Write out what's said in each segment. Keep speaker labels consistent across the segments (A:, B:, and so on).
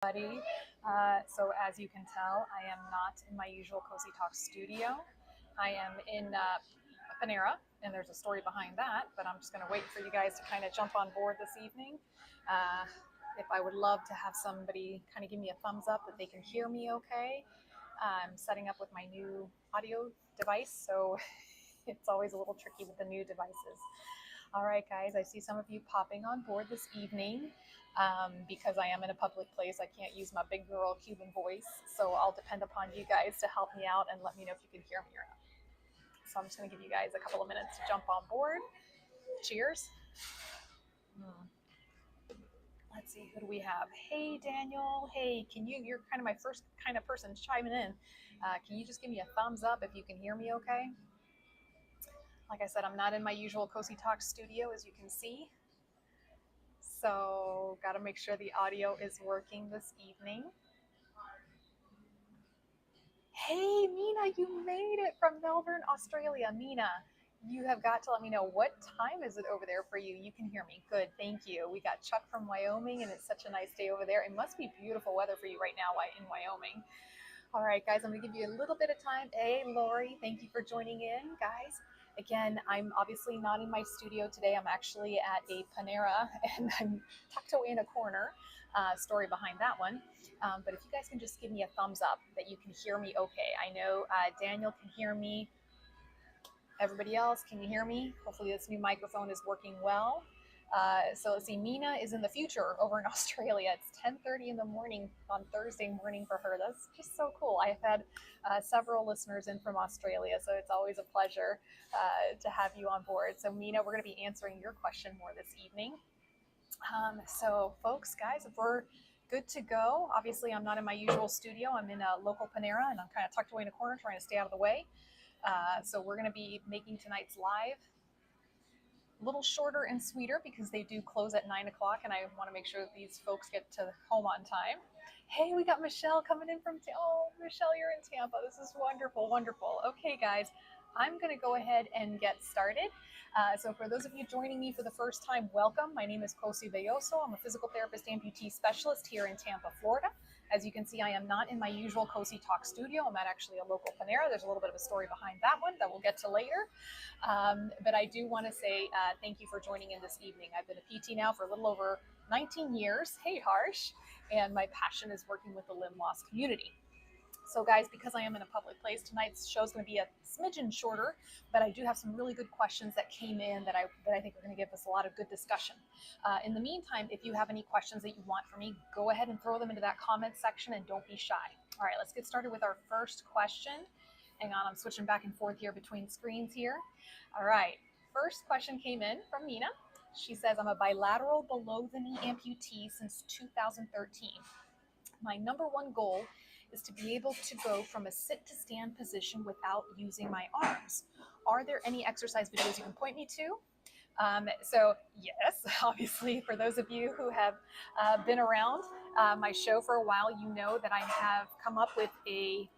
A: Buddy. So as you can tell, I am not in my usual Cosi Talk studio. I am in Panera, and there's a story behind that, but I'm just going to wait for you guys to kind of jump on board this evening. Uh, if I would love to have somebody kind of give me a thumbs up that they can hear me okay. I'm setting up with my new audio device, so it's always a little tricky with the new devices. All right, guys, I see some of you popping on board this evening. Because I am in a public place, I can't use my big girl Cuban voice, so I'll depend upon you guys to help me out and let me know if you can hear me or not. So I'm just going to give you guys a couple of minutes to jump on board. Cheers. Let's see, who do we have? Hey, Daniel. Hey, you're kind of my first kind of person chiming in. Can you just give me a thumbs up if you can hear me okay? Like I said, I'm not in my usual Cosi Talk studio, as you can see. So, got to make sure the audio is working this evening. Hey, Mina, you made it from Melbourne, Australia. Mina, you have got to let me know, what time is it over there for you? You can hear me. Good, thank you. We got Chuck from Wyoming, and it's such a nice day over there. It must be beautiful weather for you right now in Wyoming. All right, guys, I'm going to give you a little bit of time. Hey, Lori, thank you for joining in, guys. Again, I'm obviously not in my studio today. I'm actually at a Panera, and I'm tucked away in a corner. Story behind that one. But if you guys can just give me a thumbs up that you can hear me okay. I know Daniel can hear me. Everybody else, can you hear me? Hopefully this new microphone is working well. So let's see, Mina is in the future over in Australia. It's 10:30 in the morning on Thursday morning for her. That's just so cool. I've had several listeners in from Australia, so it's always a pleasure to have you on board. So Mina, we're going to be answering your question more this evening. So folks, guys, if we're good to go, obviously I'm not in my usual studio. I'm in a local Panera, and I'm kind of tucked away in a corner trying to stay out of the way. So we're going to be making tonight's live a little shorter and sweeter because they do close at 9 o'clock, and I want to make sure that these folks get to home on time. Hey, we got Michelle coming in from Michelle, you're in Tampa. This is wonderful, wonderful. Okay, guys, I'm going to go ahead and get started. So for those of you joining me for the first time, welcome. My name is Cosi. I'm a physical therapist amputee specialist here in Tampa, Florida. As you can see, I am not in my usual Cosi Talk studio. I'm at actually a local Panera. There's a little bit of a story behind that one that we'll get to later. But I do want to say thank you for joining in this evening. I've been a PT now for a little over 19 years. Hey, Harsh. And my passion is working with the limb loss community. So guys, because I am in a public place, tonight's show is going to be a smidgen shorter, but I do have some really good questions that came in that I think are going to give us a lot of good discussion. In the meantime, if you have any questions that you want from me, go ahead and throw them into that comment section and don't be shy. All right, let's get started with our first question. Hang on, I'm switching back and forth here between screens here. All right, first question came in from Mina. She says, I'm a bilateral below the knee amputee since 2013. My number one goal is to be able to go from a sit to stand position without using my arms. Are there any exercise videos you can point me to? So yes, obviously, for those of you who have been around my show for a while, you know that I have come up with a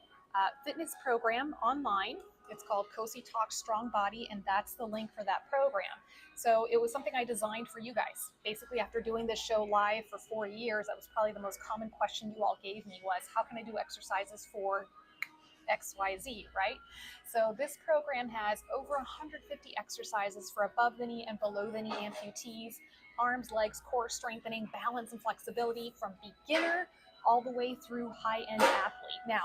A: fitness program online. It's called Cosi Talk Strong Body, and that's the link for that program. So it was something I designed for you guys. Basically, after doing this show live for 4 years, that was probably the most common question you all gave me was, how can I do exercises for XYZ, right? So this program has over 150 exercises for above the knee and below the knee amputees, arms, legs, core strengthening, balance and flexibility from beginner all the way through high-end athlete. Now,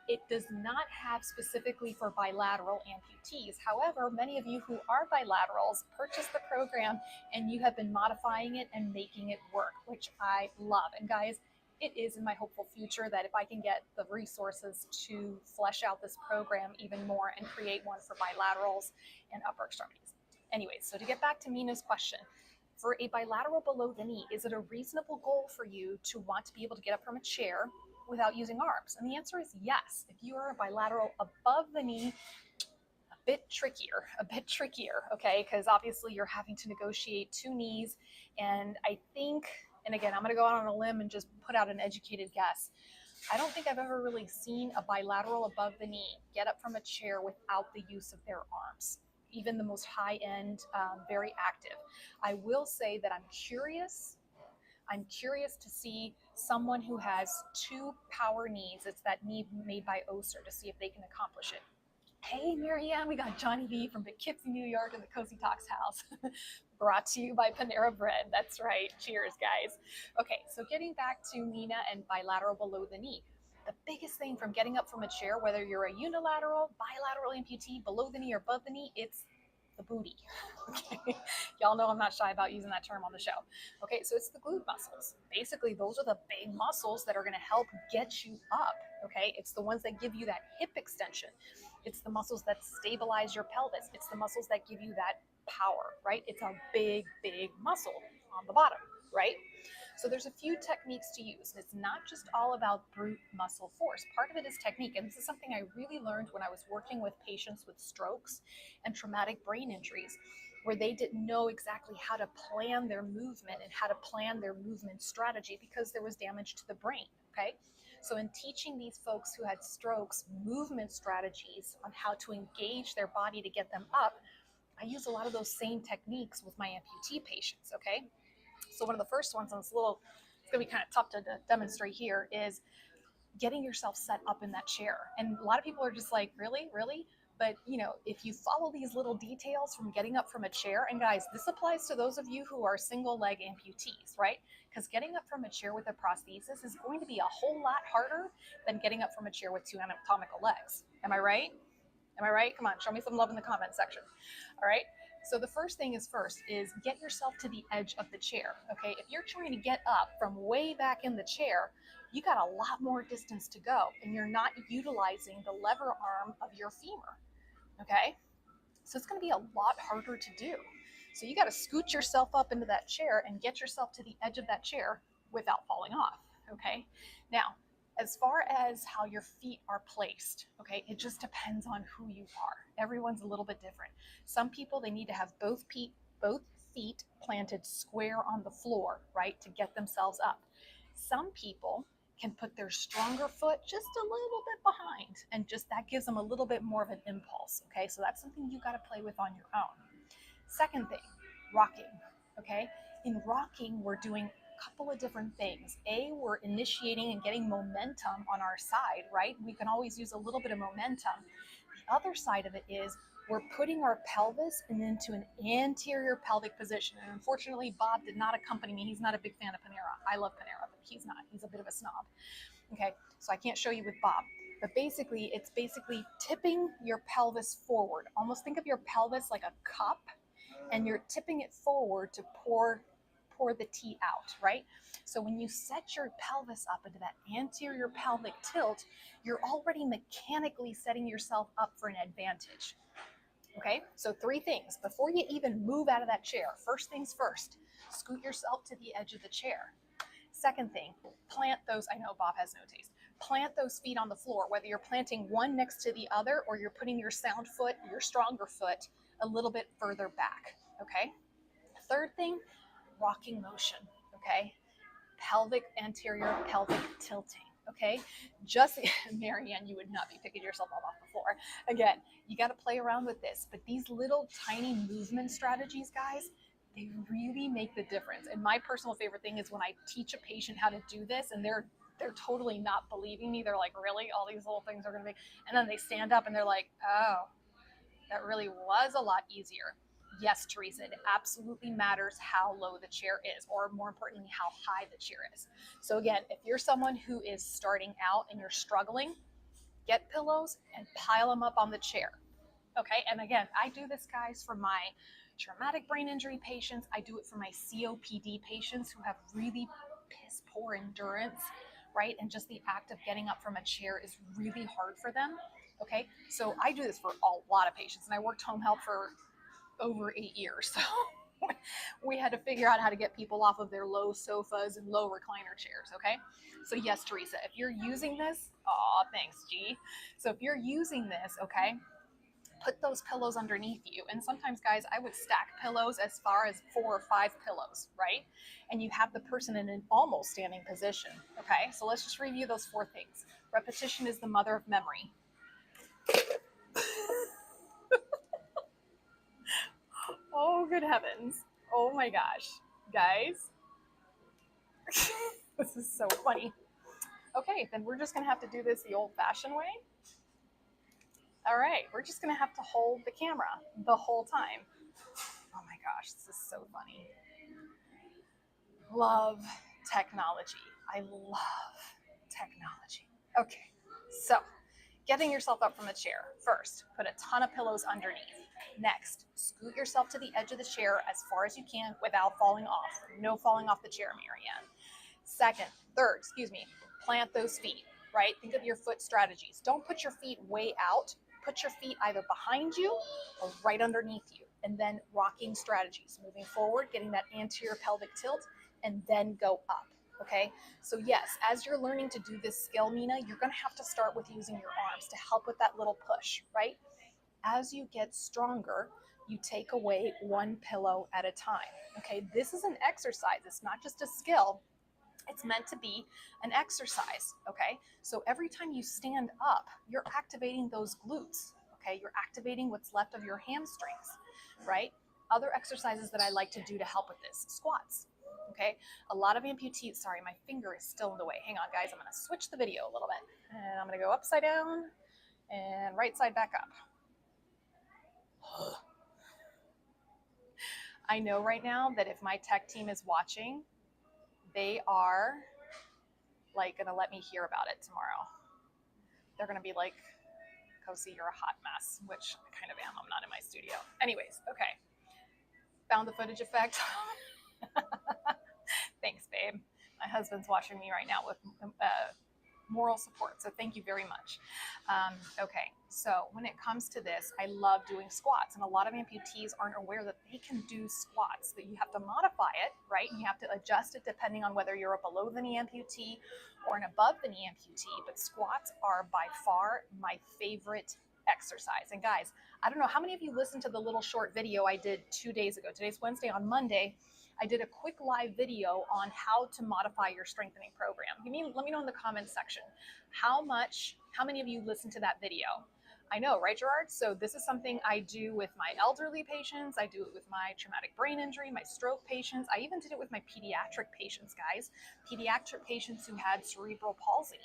A: it does not have specifically for bilateral amputees. However, many of you who are bilaterals purchased the program and you have been modifying it and making it work, which I love. And guys, it is in my hopeful future that if I can get the resources to flesh out this program even more and create one for bilaterals and upper extremities. Anyways, so to get back to Mina's question, for a bilateral below the knee, is it a reasonable goal for you to want to be able to get up from a chair without using arms? And the answer is yes. If you are a bilateral above the knee, a bit trickier, okay? Because obviously you're having to negotiate two knees. And I think, and again, I'm going to go out on a limb and just put out an educated guess. I don't think I've ever really seen a bilateral above the knee get up from a chair without the use of their arms. Even the most high-end, very active. I will say that I'm curious to see someone who has 2 power knees. It's that knee made by Oser to see if they can accomplish it. Hey, Marianne, we got Johnny B from Poughkeepsie, New York in the Cosi Talks house. Brought to you by Panera Bread. That's right. Cheers, guys. Okay, so getting back to Nina and bilateral below the knee. The biggest thing from getting up from a chair, whether you're a unilateral, bilateral amputee, below the knee or above the knee, it's the booty. Okay, y'all know I'm not shy about using that term on the show. Okay, so it's the glute muscles. Basically, those are the big muscles that are going to help get you up. Okay, it's the ones that give you that hip extension. It's the muscles that stabilize your pelvis. It's the muscles that give you that power, right? It's a big, big muscle on the bottom, right? So there's a few techniques to use. It's not just all about brute muscle force. Part of it is technique. And this is something I really learned when I was working with patients with strokes and traumatic brain injuries, where they didn't know exactly how to plan their movement and how to plan their movement strategy because there was damage to the brain, okay? So in teaching these folks who had strokes movement strategies on how to engage their body to get them up, I use a lot of those same techniques with my amputee patients, okay? So one of the first ones, and it's going to be kind of tough to demonstrate here, is getting yourself set up in that chair. And a lot of people are just like, really? But if you follow these little details from getting up from a chair, and guys, this applies to those of you who are single leg amputees, right? Because getting up from a chair with a prosthesis is going to be a whole lot harder than getting up from a chair with 2 anatomical legs. Am I right? Come on, show me some love in the comment section. All right. So the first thing is get yourself to the edge of the chair. Okay. If you're trying to get up from way back in the chair, you got a lot more distance to go and you're not utilizing the lever arm of your femur. Okay. So it's going to be a lot harder to do. So you got to scoot yourself up into that chair and get yourself to the edge of that chair without falling off. Okay. Now, as far as how your feet are placed, okay, it just depends on who you are. Everyone's a little bit different. Some people, they need to have both feet planted square on the floor, right, to get themselves up. Some people can put their stronger foot just a little bit behind, and just that gives them a little bit more of an impulse, okay? So that's something you got to play with on your own. Second thing, rocking, okay? In rocking, we're doing couple of different things. We're initiating and getting momentum on our side, right? We can always use a little bit of momentum. The other side of it is we're putting our pelvis into an anterior pelvic position. And unfortunately, Bob did not accompany me. He's not a big fan of Panera. I love Panera, but he's not. He's a bit of a snob. Okay, so I can't show you with Bob. But basically, it's tipping your pelvis forward. Almost think of your pelvis like a cup, and you're tipping it forward to pour the tea out, right? So when you set your pelvis up into that anterior pelvic tilt, you're already mechanically setting yourself up for an advantage. Okay, so 3 things before you even move out of that chair. First things first, scoot yourself to the edge of the chair. Second thing, plant those, I know Bob has no taste, plant those feet on the floor, whether you're planting one next to the other or you're putting your sound foot, your stronger foot, a little bit further back, okay? Third thing, rocking motion, okay? Anterior pelvic tilting, okay? Just, Marianne, you would not be picking yourself up off the floor. Again, you got to play around with this, but these little tiny movement strategies, guys, they really make the difference. And my personal favorite thing is when I teach a patient how to do this and they're totally not believing me. They're like, really? All these little things are going to be, and then they stand up and they're like, oh, that really was a lot easier. Yes, Teresa, it absolutely matters how low the chair is, or more importantly, how high the chair is. So again, if you're someone who is starting out and you're struggling, get pillows and pile them up on the chair. Okay, and again, I do this, guys, for my traumatic brain injury patients. I do it for my COPD patients who have really piss poor endurance, right? And just the act of getting up from a chair is really hard for them. Okay, so I do this for a lot of patients, and I worked home health for over 8 years. So we had to figure out how to get people off of their low sofas and low recliner chairs, okay? So yes, Teresa, if you're using this, thanks, G. So if you're using this, okay, put those pillows underneath you. And sometimes, guys, I would stack pillows as far as 4 or 5 pillows, right? And you have the person in an almost standing position, okay? So let's just review those 4 things. Repetition is the mother of memory. Oh, good heavens. Oh my gosh. Guys. This is so funny. Okay, then we're just gonna have to do this the old-fashioned way. All right, we're just gonna have to hold the camera the whole time. Oh my gosh, this is so funny. Love technology. I love technology. Okay, so getting yourself up from the chair. First, put a ton of pillows underneath. Next, scoot yourself to the edge of the chair as far as you can without falling off. No falling off the chair, Marianne. Third, plant those feet, right? Think of your foot strategies. Don't put your feet way out. Put your feet either behind you or right underneath you. And then rocking strategies. Moving forward, getting that anterior pelvic tilt, and then go up. Okay, so yes, as you're learning to do this skill, Mina, you're going to have to start with using your arms to help with that little push, right? As you get stronger, you take away one pillow at a time. Okay, this is an exercise. It's not just a skill. It's meant to be an exercise, okay? So every time you stand up, you're activating those glutes, okay? You're activating what's left of your hamstrings, right? Other exercises that I like to do to help with this, squats, okay? A lot of amputees, sorry, my finger is still in the way. Hang on, guys, I'm gonna switch the video a little bit. And I'm gonna go upside down and right side back up. I know right now that if my tech team is watching, they are like gonna let me hear about it tomorrow. They're gonna be like, Cosi, you're a hot mess, which I kind of am. I'm not in my studio. Anyways, okay. Found the footage effect. Thanks, babe. My husband's watching me right now with moral support, so thank you very much. Okay, so when it comes to this, I love doing squats, and a lot of amputees aren't aware that they can do squats, that you have to modify it, right? And you have to adjust it depending on whether you're a below the knee amputee or an above the knee amputee, but squats are by far my favorite exercise. And guys, I don't know how many of you listened to the little short video I did 2 days ago. Today's Wednesday. On Monday, I did a quick live video on how to modify your strengthening program. Let me know in the comments section how many of you listened to that video. I know, right, Gerard? So this is something I do with my elderly patients. I do it with my traumatic brain injury, my stroke patients. I even did it with my pediatric patients, guys. Pediatric patients who had cerebral palsy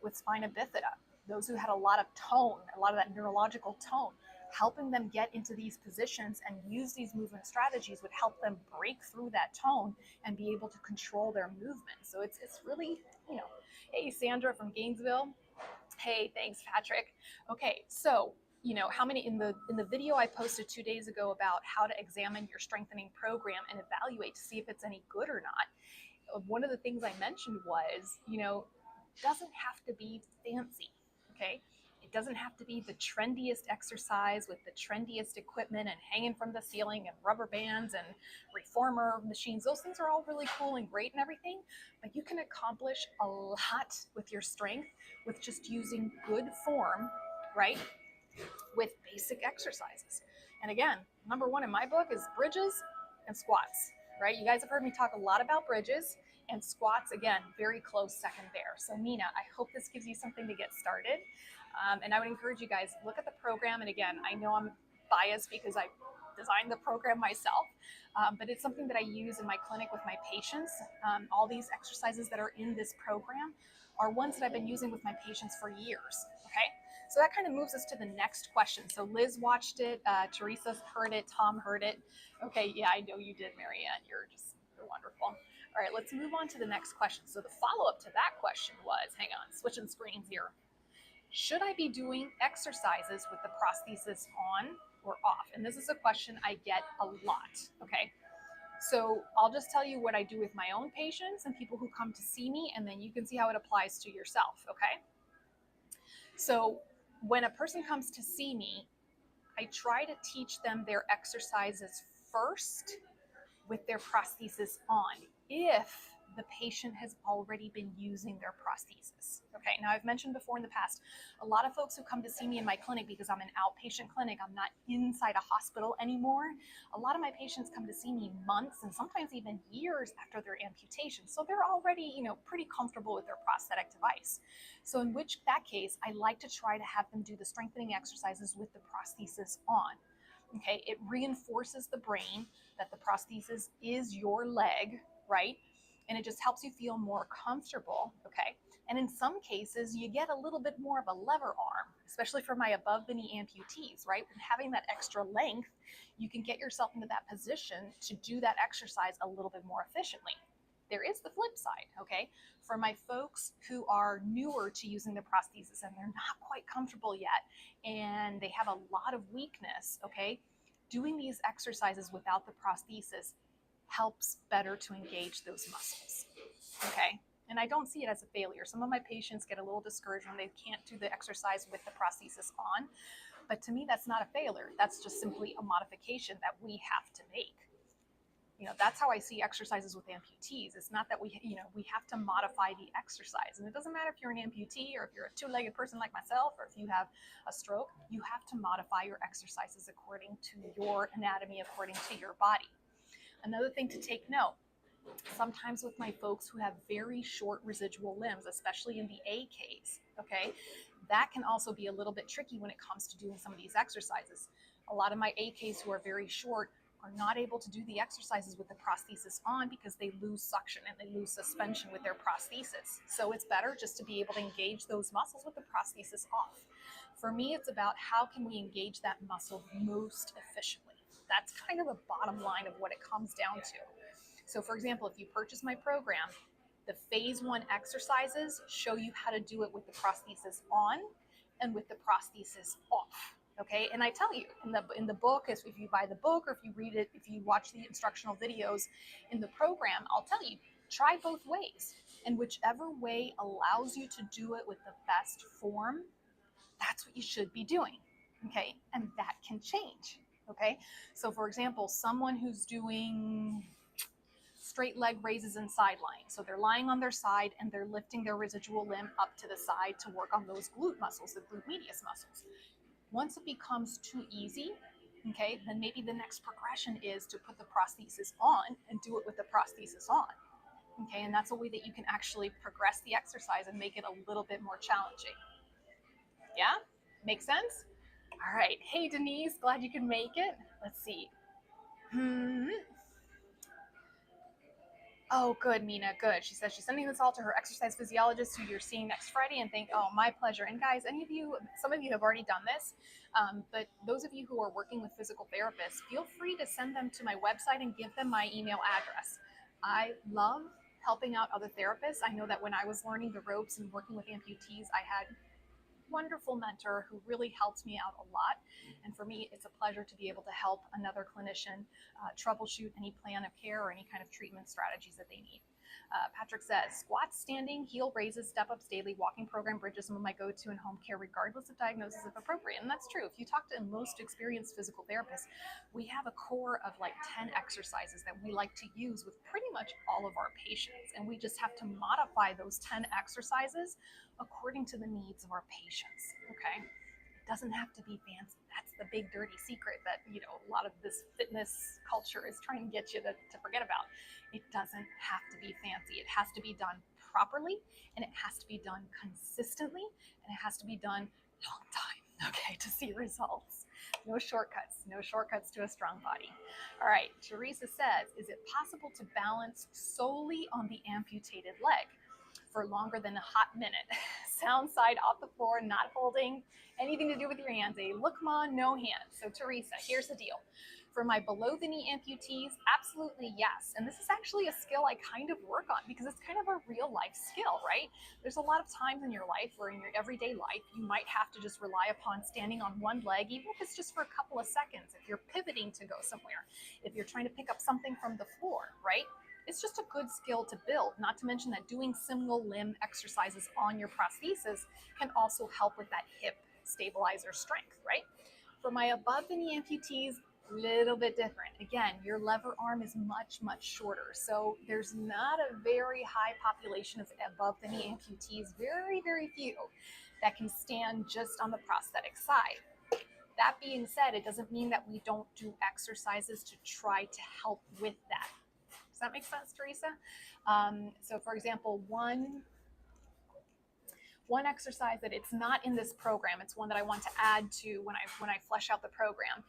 A: with spina bifida, those who had a lot of tone, a lot of that neurological tone. Helping them get into these positions and use these movement strategies would help them break through that tone and be able to control their movement. So it's really, hey, Sandra from Gainesville. Hey, thanks, Patrick. Okay, so how many in the video I posted 2 days ago about how to examine your strengthening program and evaluate to see if it's any good or not. One of the things I mentioned was, doesn't have to be fancy, okay? It doesn't have to be the trendiest exercise with the trendiest equipment and hanging from the ceiling and rubber bands and reformer machines. Those things are all really cool and great and everything, but you can accomplish a lot with your strength with just using good form, right? With basic exercises. And again, number one in my book is bridges and squats, right? You guys have heard me talk a lot about bridges, and squats, again, very close second there. So Mina, I hope this gives you something to get started. And I would encourage you guys, look at the program. And again, I know I'm biased because I designed the program myself, but it's something that I use in my clinic with my patients. All these exercises that are in this program are ones that I've been using with my patients for years, okay? So that kind of moves us to the next question. So Liz watched it, Teresa's heard it, Tom heard it. Okay, yeah, I know you did, Marianne. You're wonderful. All right, let's move on to the next question. So the follow-up to that question was, hang on, switching screens here. Should I be doing exercises with the prosthesis on or off? And this is a question I get a lot, okay? So I'll just tell you what I do with my own patients and people who come to see me, and then you can see how it applies to yourself, okay? So when a person comes to see me, I try to teach them their exercises first with their prosthesis on, if the patient has already been using their prosthesis. Okay, now I've mentioned before in the past, a lot of folks who come to see me in my clinic, because I'm an outpatient clinic, I'm not inside a hospital anymore. A lot of my patients come to see me months and sometimes even years after their amputation. So they're already, pretty comfortable with their prosthetic device. So in that case, I like to try to have them do the strengthening exercises with the prosthesis on. Okay, it reinforces the brain that the prosthesis is your leg, right? and it just helps you feel more comfortable, okay? And in some cases, you get a little bit more of a lever arm, especially for my above the knee amputees, right? Having that extra length, you can get yourself into that position to do that exercise a little bit more efficiently. There is the flip side, okay? For my folks who are newer to using the prosthesis and they're not quite comfortable yet and they have a lot of weakness, okay? Doing these exercises without the prosthesis helps better to engage those muscles, okay? And I don't see it as a failure. Some of my patients get a little discouraged when they can't do the exercise with the prosthesis on, but to me, that's not a failure. That's just simply a modification that we have to make. That's how I see exercises with amputees. It's not that we have to modify the exercise. And it doesn't matter if you're an amputee or if you're a two-legged person like myself, or if you have a stroke, you have to modify your exercises according to your anatomy, according to your body. Another thing to take note, sometimes with my folks who have very short residual limbs, especially in the A case, okay, that can also be a little bit tricky when it comes to doing some of these exercises. A lot of my A case who are very short are not able to do the exercises with the prosthesis on because they lose suction and they lose suspension with their prosthesis. So it's better just to be able to engage those muscles with the prosthesis off. For me, it's about how can we engage that muscle most efficiently. That's kind of the bottom line of what it comes down to. So for example, if you purchase my program, the phase 1 exercises show you how to do it with the prosthesis on and with the prosthesis off. Okay, and I tell you in the book, if you buy the book or if you read it, if you watch the instructional videos in the program, I'll tell you, try both ways. And whichever way allows you to do it with the best form, that's what you should be doing. Okay, and that can change. Okay, so for example, someone who's doing straight leg raises and sidelines. So they're lying on their side and they're lifting their residual limb up to the side to work on those glute muscles, the glute medius muscles. Once it becomes too easy, okay, then maybe the next progression is to put the prosthesis on and do it with the prosthesis on. Okay, and that's a way that you can actually progress the exercise and make it a little bit more challenging. Yeah? Make sense? All right. Hey, Denise, glad you could make it. Let's see. Oh, good, Mina, good. She says she's sending this all to her exercise physiologist who you're seeing next Friday, and my pleasure. And guys, some of you have already done this, but those of you who are working with physical therapists, feel free to send them to my website and give them my email address. I love helping out other therapists. I know that when I was learning the ropes and working with amputees, I had wonderful mentor who really helped me out a lot. And for me, it's a pleasure to be able to help another clinician troubleshoot any plan of care or any kind of treatment strategies that they need. Patrick says, squats, standing, heel raises, step-ups daily, walking program, bridges, some of my go-to in home care, regardless of diagnosis if appropriate. And that's true. If you talk to most experienced physical therapists, we have a core of like 10 exercises that we like to use with pretty much all of our patients. And we just have to modify those 10 exercises according to the needs of our patients, okay? It doesn't have to be fancy. That's the big dirty secret that, a lot of this fitness culture is trying to get you to forget about. It doesn't have to be fancy. It has to be done properly, and it has to be done consistently, and it has to be done long time, okay, to see results. No shortcuts to a strong body. All right, Teresa says, is it possible to balance solely on the amputated leg for longer than a hot minute? Sound side off the floor, not holding anything to do with your hands. A lookma, no hands. So Teresa, here's the deal. For my below the knee amputees, absolutely yes. And this is actually a skill I kind of work on because it's kind of a real life skill, right? There's a lot of times in your life or in your everyday life, you might have to just rely upon standing on one leg, even if it's just for a couple of seconds, if you're pivoting to go somewhere, if you're trying to pick up something from the floor, right? It's just a good skill to build, not to mention that doing single limb exercises on your prosthesis can also help with that hip stabilizer strength, right? For my above the knee amputees, a little bit different. Again, your lever arm is much, much shorter. So there's not a very high population of above the knee amputees, very, very few, that can stand just on the prosthetic side. That being said, it doesn't mean that we don't do exercises to try to help with that. Does that make sense, Teresa? So for example, one exercise that it's not in this program, it's one that I want to add to when I flesh out the program.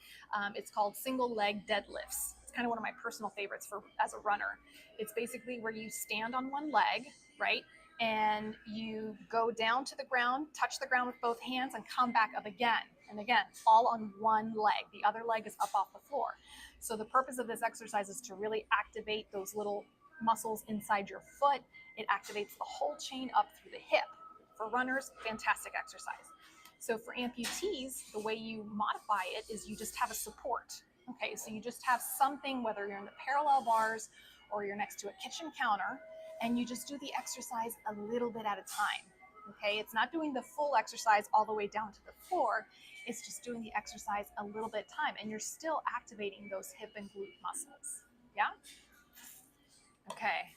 A: It's called single leg deadlifts. It's kind of one of my personal favorites for as a runner. It's basically where you stand on one leg, right? And you go down to the ground, touch the ground with both hands, and come back up again. And again, all on one leg. The other leg is up off the floor. So the purpose of this exercise is to really activate those little muscles inside your foot. It activates the whole chain up through the hip. For runners, fantastic exercise. So for amputees, the way you modify it is you just have a support. Okay, so you just have something, whether you're in the parallel bars or you're next to a kitchen counter, and you just do the exercise a little bit at a time. Okay, it's not doing the full exercise all the way down to the floor. It's just doing the exercise a little bit at a time, and you're still activating those hip and glute muscles. Yeah? Okay.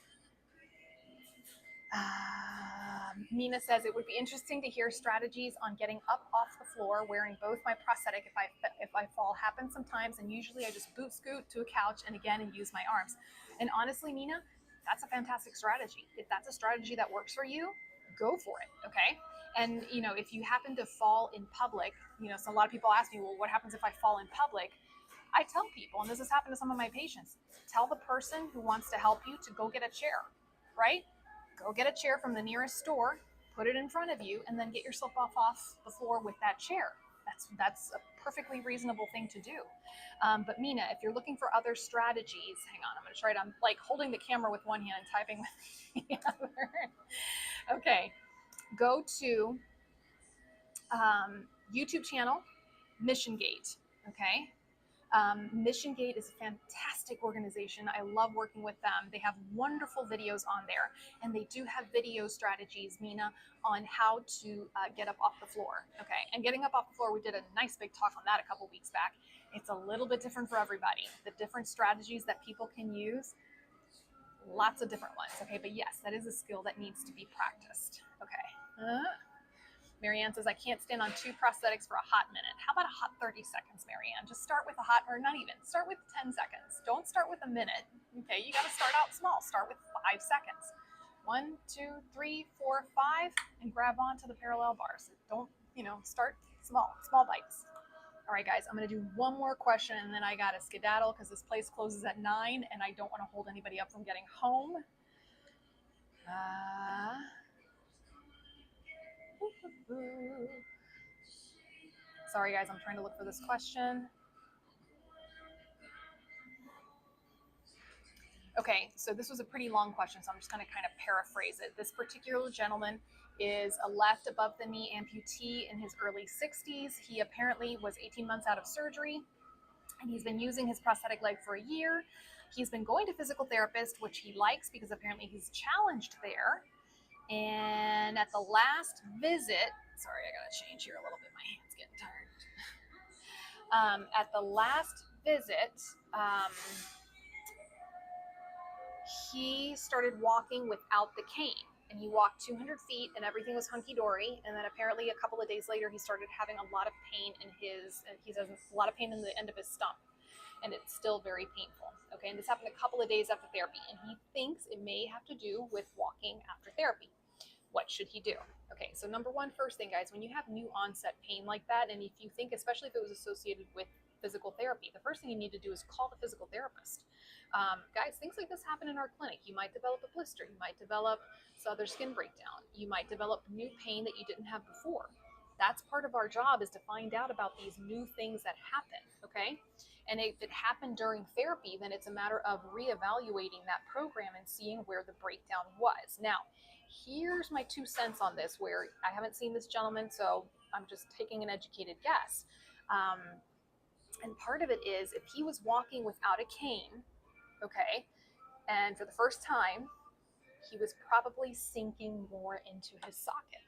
A: Mina says it would be interesting to hear strategies on getting up off the floor wearing both my prosthetic if I fall. Happens sometimes, and usually I just boot scoot to a couch and use my arms. And honestly, Mina, that's a fantastic strategy. If that's a strategy that works for you, go for it. Okay. And if you happen to fall in public, so a lot of people ask me, well, what happens if I fall in public? I tell people, and this has happened to some of my patients, tell the person who wants to help you to go get a chair, right? Go get a chair from the nearest store, put it in front of you, and then get yourself off the floor with that chair. That's a perfectly reasonable thing to do. But Mina, if you're looking for other strategies, hang on, I'm going to try it. I'm like holding the camera with one hand and typing with the other. Okay, go to YouTube channel, Mission Gate, okay? Mission Gate is a fantastic organization. I love working with them. They have wonderful videos on there, and they do have video strategies, Mina, on how to get up off the floor. Okay, and getting up off the floor, we did a nice big talk on that a couple weeks back. It's a little bit different for everybody. The different strategies that people can use, lots of different ones. Okay, but yes, that is a skill that needs to be practiced. Okay. Marianne says, I can't stand on 2 prosthetics for a hot minute. How about a hot 30 seconds, Marianne? Just start with a hot, or not even, start with 10 seconds. Don't start with a minute. Okay, you got to start out small. Start with 5 seconds. 1, 2, 3, 4, 5, and grab onto the parallel bars. Don't, start small bites. All right, guys, I'm going to do one more question, and then I got to skedaddle because this place closes at 9, and I don't want to hold anybody up from getting home. Sorry, guys, I'm trying to look for this question. Okay, so this was a pretty long question, so I'm just going to kind of paraphrase it. This particular gentleman is a left above the knee amputee in his early 60s. He apparently was 18 months out of surgery, and he's been using his prosthetic leg for a year. He's been going to physical therapist, which he likes because apparently he's challenged there. And at the last visit, sorry, I got to change here a little bit. My hand's getting tired. At the last visit, he started walking without the cane, and he walked 200 feet and everything was hunky-dory. And then apparently a couple of days later, he started having a lot of pain he has a lot of pain in the end of his stump, and it's still very painful. Okay, and this happened a couple of days after therapy, and he thinks it may have to do with walking after therapy. What should he do? Okay, so number one, first thing, guys, when you have new onset pain like that, and if you think, especially if it was associated with physical therapy, the first thing you need to do is call the physical therapist. Guys, things like this happen in our clinic. You might develop a blister. You might develop some other skin breakdown. You might develop new pain that you didn't have before. That's part of our job, is to find out about these new things that happen, okay? And if it happened during therapy, then it's a matter of reevaluating that program and seeing where the breakdown was. Now, here's my 2 cents on this, where I haven't seen this gentleman, so I'm just taking an educated guess. And part of it is, if he was walking without a cane, okay, and for the first time, he was probably sinking more into his socket,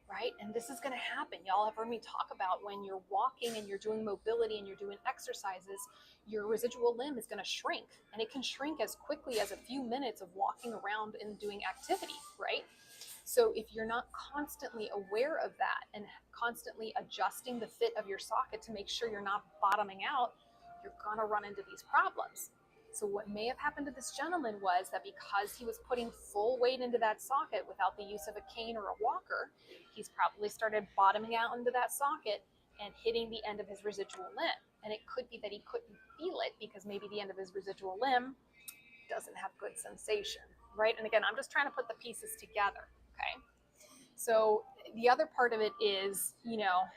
A: right? And this is going to happen. Y'all have heard me talk about when you're walking and you're doing mobility and you're doing exercises, your residual limb is going to shrink, and it can shrink as quickly as a few minutes of walking around and doing activity, right? So if you're not constantly aware of that and constantly adjusting the fit of your socket to make sure you're not bottoming out, you're going to run into these problems. So what may have happened to this gentleman was that because he was putting full weight into that socket without the use of a cane or a walker, he's probably started bottoming out into that socket, and hitting the end of his residual limb. And it could be that he couldn't feel it because maybe the end of his residual limb doesn't have good sensation, right? And again, I'm just trying to put the pieces together, okay? So the other part of it is, you know,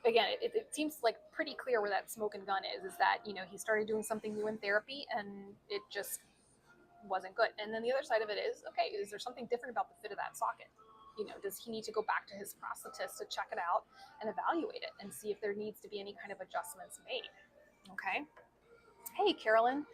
A: again, it seems like pretty clear where that smoke and gun is that, you know, he started doing something new in therapy and it just wasn't good. And then the other side of it is, okay, is there something different about the fit of that socket? You know, does he need to go back to his prosthetist to check it out and evaluate it and see if there needs to be any kind of adjustments made? Okay. Hey, Carolyn.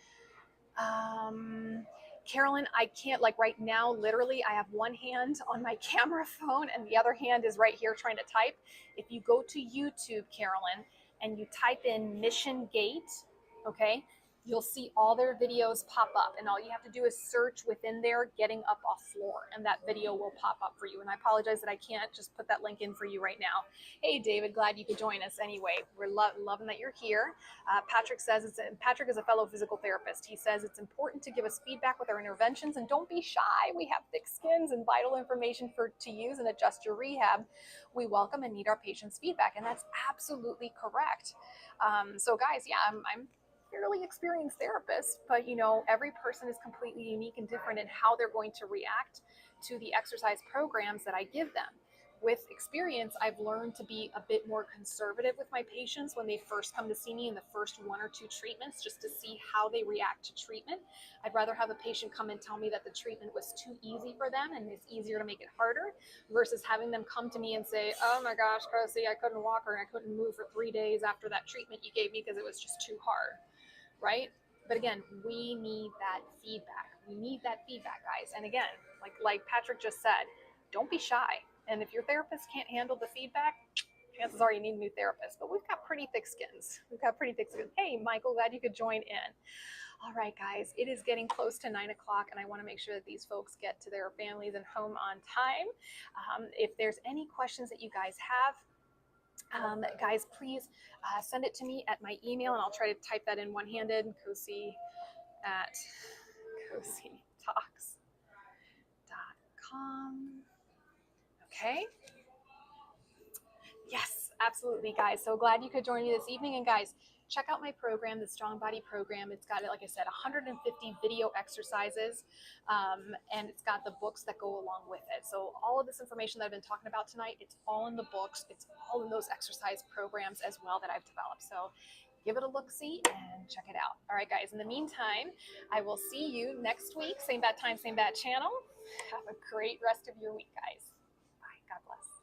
A: Carolyn, I can't, like right now, literally, I have one hand on my camera phone and the other hand is right here trying to type. If you go to YouTube, Carolyn, and you type in Mission Gate, okay, you'll see all their videos pop up, and all you have to do is search within there getting up off floor, and that video will pop up for you. And I apologize that I can't just put that link in for you right now. Hey David, glad you could join us anyway. We're loving that you're here. Patrick says Patrick is a fellow physical therapist. He says it's important to give us feedback with our interventions and don't be shy. We have thick skins and vital information to use and adjust your rehab. We welcome and need our patients' feedback, and that's absolutely correct. So guys, yeah, I'm fairly experienced therapist, but you know, every person is completely unique and different in how they're going to react to the exercise programs that I give them. With experience, I've learned to be a bit more conservative with my patients when they first come to see me in the first 1 or 2 treatments, just to see how they react to treatment. I'd rather have a patient come and tell me that the treatment was too easy for them and it's easier to make it harder, versus having them come to me and say, oh my gosh, Cosi, I couldn't walk or I couldn't move for 3 days after that treatment you gave me because it was just too hard. Right? But again, we need that feedback. We need that feedback, guys. And again, like Patrick just said, don't be shy. And if your therapist can't handle the feedback, chances are you need a new therapist. But we've got pretty thick skins. Hey, Michael, glad you could join in. All right, guys, it is getting close to 9 o'clock, and I want to make sure that these folks get to their families and home on time. If there's any questions that you guys have, guys, please send it to me at my email, and I'll try to type that in one-handed, cosi@cositalks.com. Okay. Yes, absolutely, guys. So glad you could join me this evening. And guys, check out my program, the Strong Body Program. It's got, like I said, 150 video exercises, and it's got the books that go along with it. So all of this information that I've been talking about tonight, it's all in the books. It's all in those exercise programs as well that I've developed. So give it a look-see and check it out. All right, guys. In the meantime, I will see you next week. Same bad time, same bad channel. Have a great rest of your week, guys. Bye. God bless.